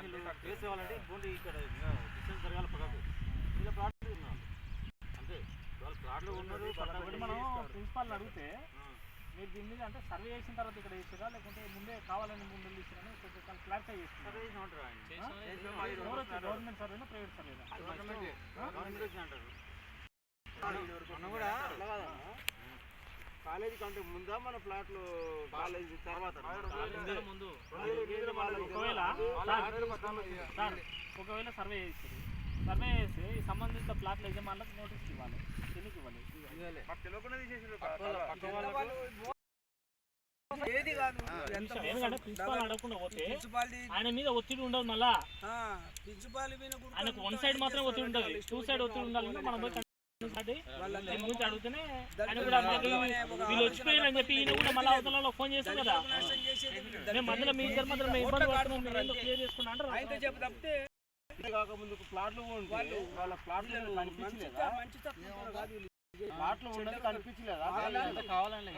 Case కావాలంటే ఇంకోటి ఇక్కడ డిస్టెన్స్ జరగాలి పక్కకు ఇలా ప్లాట్ ఉన్నారు అంతే వాళ్ళు ప్లాట్లో ఉన్నారు. మనం ప్రిన్సిపాల్ని అడిగితే మీరు దీని మీద అంటే సర్వే చేసిన తర్వాత ఇక్కడ చేసారా లేకుంటే ముందే కావాలని ముందు ఇస్తారని కొంచెం క్లారిఫై చేస్తారు. గవర్నమెంట్ సర్వేనా ప్రైవేట్ సర్వేనా? కూడా కాలేజీ కంటే ముందా మన ప్లాట్లు కాలేజీ తర్వాత ఒకవేళ సర్వే చేస్తారు, సర్వే చేసి సంబంధిత ప్లాట్ల యజమానులకు నోటీస్ ఇవ్వాలి. ఎందుకు ఇవ్వాలి? ఎందుకంటే ప్రిన్సిపాల్ అడగకుండా పోతే ఆయన మీద ఒత్తిడి ఉండదు. మళ్ళా ఆయనకు వన్ సైడ్ మాత్రం ఒత్తిడి ఉంటుంది, టూ సైడ్ ఒత్తిడి ఉండాలంటే మనం పోయి గురించి అడిగితేనే ఆయన కూడా వీళ్ళు వచ్చిపోయారని చెప్పి ఈయన కూడా మళ్ళీ అవతలలో ఫోన్ చేస్తాం కదా, మేము మధ్యలో మీ ఇద్దరు మధ్యలో మేము ఇబ్బంది పడుతున్నాం, మీరు ఎందుకు క్లియర్ చేసుకున్నా అంటారు. కాకముందు ప్లాట్లు వాళ్ళ ప్లాట్లు కనిపించలేదా? ప్లాట్లు ఉండదు కనిపించలేదా? కావాలండి